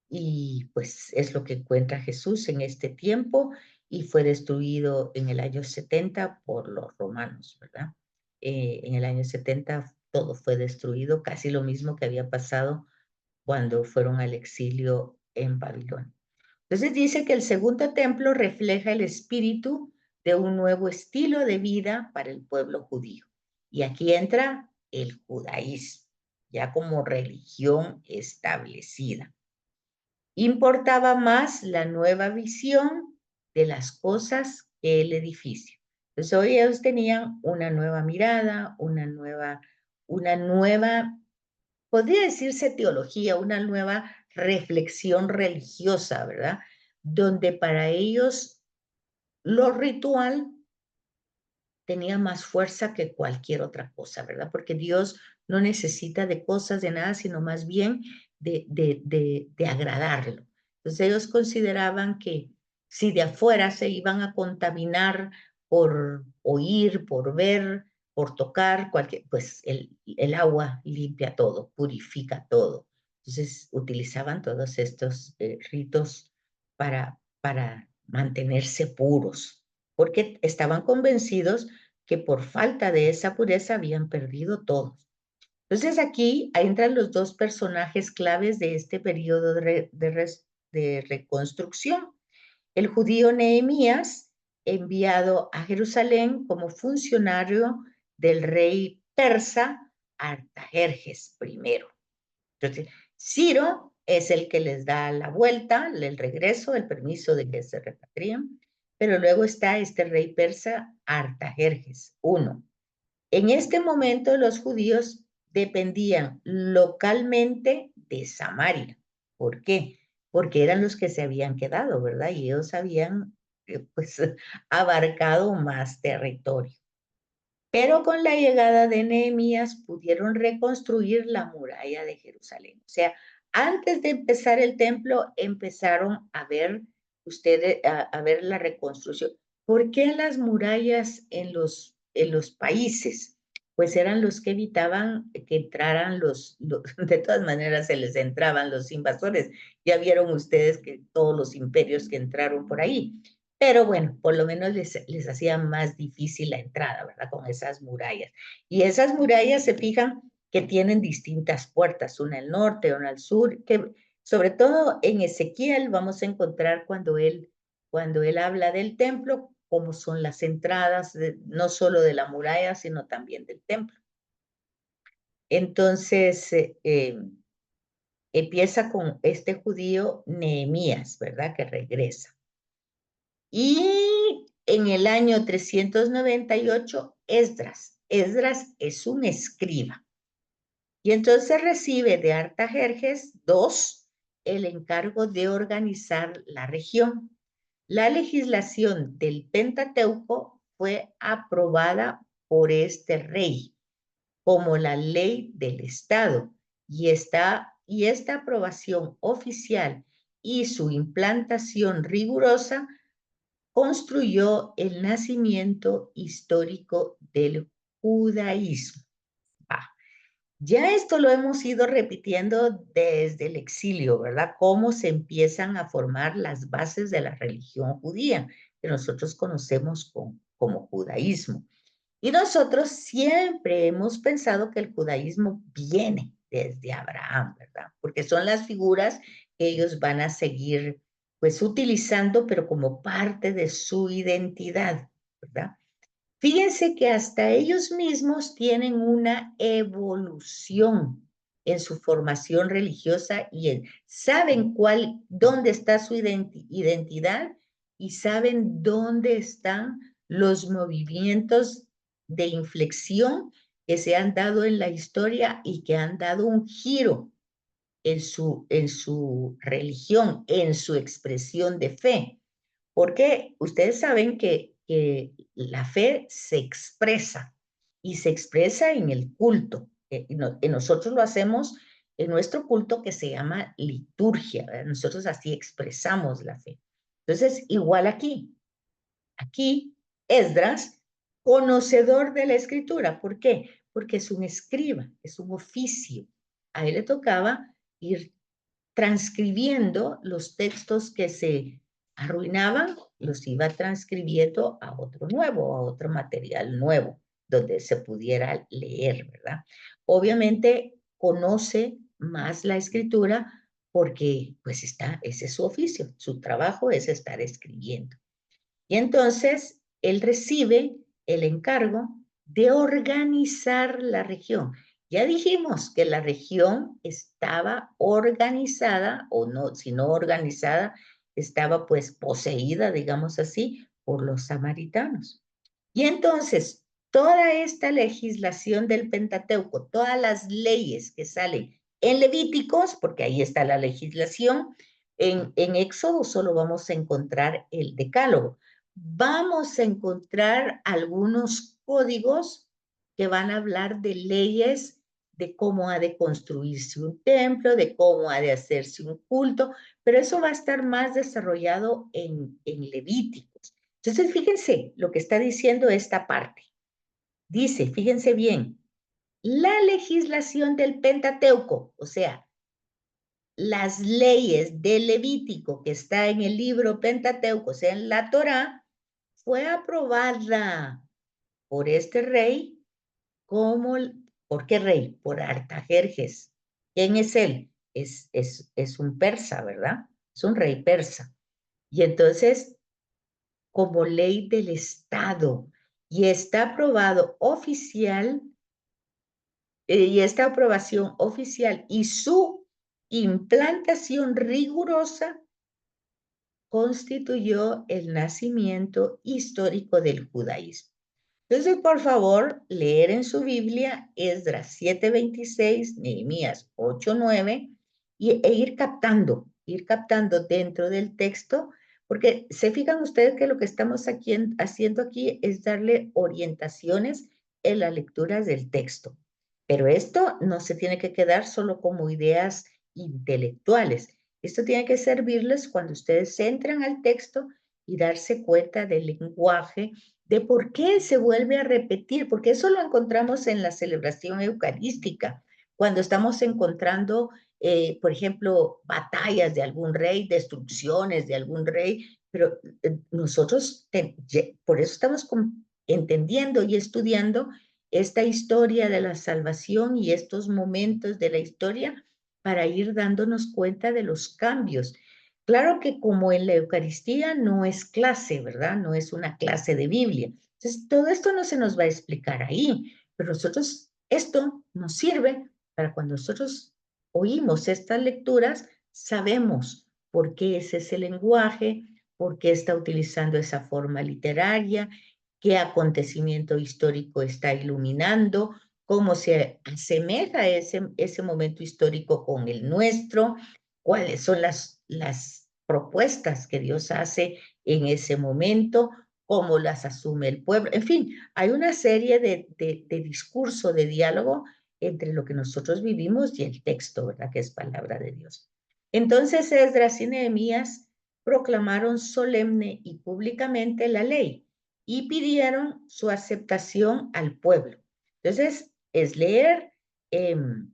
Y pues es lo que encuentra Jesús en este tiempo y fue destruido en el año 70 por los romanos, ¿verdad? En el año 70 todo fue destruido, casi lo mismo que había pasado cuando fueron al exilio en Babilonia. Entonces dice que el segundo templo refleja el espíritu de un nuevo estilo de vida para el pueblo judío. Y aquí entra el judaísmo, ya como religión establecida. Importaba más la nueva visión de las cosas que el edificio. Entonces hoy ellos tenían una nueva mirada, una nueva, podría decirse teología, una nueva reflexión religiosa, ¿verdad? Donde para ellos lo ritual tenía más fuerza que cualquier otra cosa, ¿verdad? Porque Dios no necesita de cosas, de nada, sino más bien de agradarlo. Entonces ellos consideraban que si de afuera se iban a contaminar por oír, por ver, por tocar, pues el agua limpia todo, purifica todo. Entonces utilizaban todos estos ritos para mantenerse puros, porque estaban convencidos que por falta de esa pureza habían perdido todo. Entonces aquí entran los dos personajes claves de este periodo de reconstrucción. El judío Nehemías, enviado a Jerusalén como funcionario del rey persa Artajerjes I. Entonces, Ciro es el que les da la vuelta, el regreso, el permiso de que se repatrien, pero luego está este rey persa Artajerjes I. En este momento los judíos dependían localmente de Samaria. ¿Por qué? Porque eran los que se habían quedado, ¿verdad? Y ellos habían, pues, abarcado más territorio. Pero con la llegada de Nehemías pudieron reconstruir la muralla de Jerusalén. O sea, antes de empezar el templo, empezaron a ver ustedes, a ver la reconstrucción. ¿Por qué las murallas en los países? Pues eran los que evitaban que entraran de todas maneras se les entraban los invasores. Ya vieron ustedes que todos los imperios que entraron por ahí. Pero bueno, por lo menos les hacía más difícil la entrada, ¿verdad? Con esas murallas. Y esas murallas se fijan que tienen distintas puertas, una al norte, una al sur, que sobre todo en Ezequiel vamos a encontrar cuando él habla del templo, cómo son las entradas, no solo de la muralla, sino también del templo. Entonces, empieza con este judío Nehemías, ¿verdad? Que regresa. Y en el año 398, Esdras. Esdras es un escriba. Y entonces recibe de Artajerjes II el encargo de organizar la región. La legislación del Pentateuco fue aprobada por este rey como la ley del Estado y esta aprobación oficial y su implantación rigurosa construyó el nacimiento histórico del judaísmo. Ah, ya esto lo hemos ido repitiendo desde el exilio, ¿verdad? Cómo se empiezan a formar las bases de la religión judía, que nosotros conocemos como judaísmo. Y nosotros siempre hemos pensado que el judaísmo viene desde Abraham, ¿verdad? Porque son las figuras que ellos van a seguir pues utilizando, pero como parte de su identidad, ¿verdad? Fíjense que hasta ellos mismos tienen una evolución en su formación religiosa y saben dónde está su identidad y saben dónde están los movimientos de inflexión que se han dado en la historia y que han dado un giro en su religión, en su expresión de fe. Porque ustedes saben que la fe se expresa y se expresa en el culto. Nosotros lo hacemos en nuestro culto que se llama liturgia, ¿verdad? Nosotros así expresamos la fe. Entonces, igual aquí. Aquí, Esdras conocedor de la escritura. ¿Por qué? Porque es un escriba, es un oficio. A él le tocaba ir transcribiendo los textos que se arruinaban, los iba transcribiendo a otro nuevo, a otro material nuevo, donde se pudiera leer, ¿verdad? Obviamente conoce más la escritura porque pues ese es su oficio, su trabajo es estar escribiendo. Y entonces él recibe el encargo de organizar la región. Ya dijimos que la región estaba organizada, o no, si no organizada, estaba pues poseída, digamos así, por los samaritanos. Y entonces, toda esta legislación del Pentateuco, todas las leyes que salen en Levíticos, porque ahí está la legislación, en Éxodo solo vamos a encontrar el decálogo. Vamos a encontrar algunos códigos que van a hablar de leyes de cómo ha de construirse un templo, de cómo ha de hacerse un culto, pero eso va a estar más desarrollado en Levíticos. Entonces, fíjense lo que está diciendo esta parte. Dice, fíjense bien, la legislación del Pentateuco, o sea, las leyes del Levítico que está en el libro Pentateuco, o sea, en la Torá, fue aprobada por este rey como, ¿por qué rey? Por Artajerjes. ¿Quién es él? Es un persa, ¿verdad? Es un rey persa. Y entonces, como ley del Estado, y está aprobado oficial, y esta aprobación oficial y su implantación rigurosa constituyó el nacimiento histórico del judaísmo. Entonces, por favor, leer en su Biblia Esdras 7:26, Nehemías 8:9, e ir captando dentro del texto, porque se fijan ustedes que lo que estamos haciendo aquí es darle orientaciones en las lecturas del texto. Pero esto no se tiene que quedar solo como ideas intelectuales. Esto tiene que servirles cuando ustedes entran al texto y darse cuenta del lenguaje, de por qué se vuelve a repetir, porque eso lo encontramos en la celebración eucarística, cuando estamos encontrando, por ejemplo, batallas de algún rey, destrucciones de algún rey, pero nosotros, por eso estamos entendiendo y estudiando esta historia de la salvación y estos momentos de la historia para ir dándonos cuenta de los cambios. Claro que como en la Eucaristía no es clase, ¿verdad? No es una clase de Biblia. Entonces, todo esto no se nos va a explicar ahí, pero nosotros, esto nos sirve para cuando nosotros oímos estas lecturas, sabemos por qué es ese lenguaje, por qué está utilizando esa forma literaria, qué acontecimiento histórico está iluminando, cómo se asemeja ese momento histórico con el nuestro, cuáles son las propuestas que Dios hace en ese momento, cómo las asume el pueblo. En fin, hay una serie de discurso, de diálogo entre lo que nosotros vivimos y el texto, ¿verdad? Que es palabra de Dios. Entonces Esdras y Nehemías proclamaron solemne y públicamente la ley y pidieron su aceptación al pueblo. Entonces, es leer el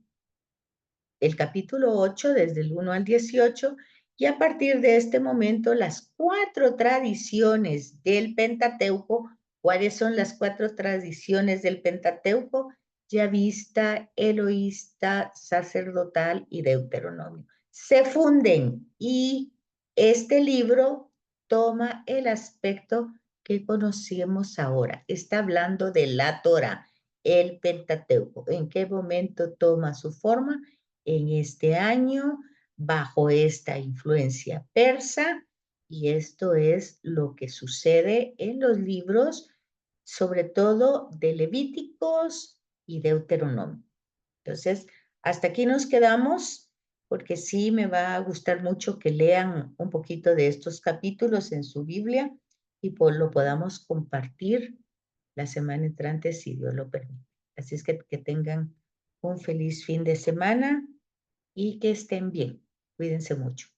capítulo 8 desde el 1 al 18 y a partir de este momento las 4 tradiciones del Pentateuco. ¿Cuáles son las 4 tradiciones del Pentateuco? Yavista, eloísta, sacerdotal y deuteronomio. Se funden y este libro toma el aspecto que conocemos ahora. Está hablando de la Torah, el Pentateuco. ¿En qué momento toma su forma? En este año, bajo esta influencia persa, y esto es lo que sucede en los libros, sobre todo de Levíticos y Deuteronomio. Entonces, hasta aquí nos quedamos, porque sí me va a gustar mucho que lean un poquito de estos capítulos en su Biblia y lo podamos compartir la semana entrante, si Dios lo permite. Así es que tengan un feliz fin de semana y que estén bien. Cuídense mucho.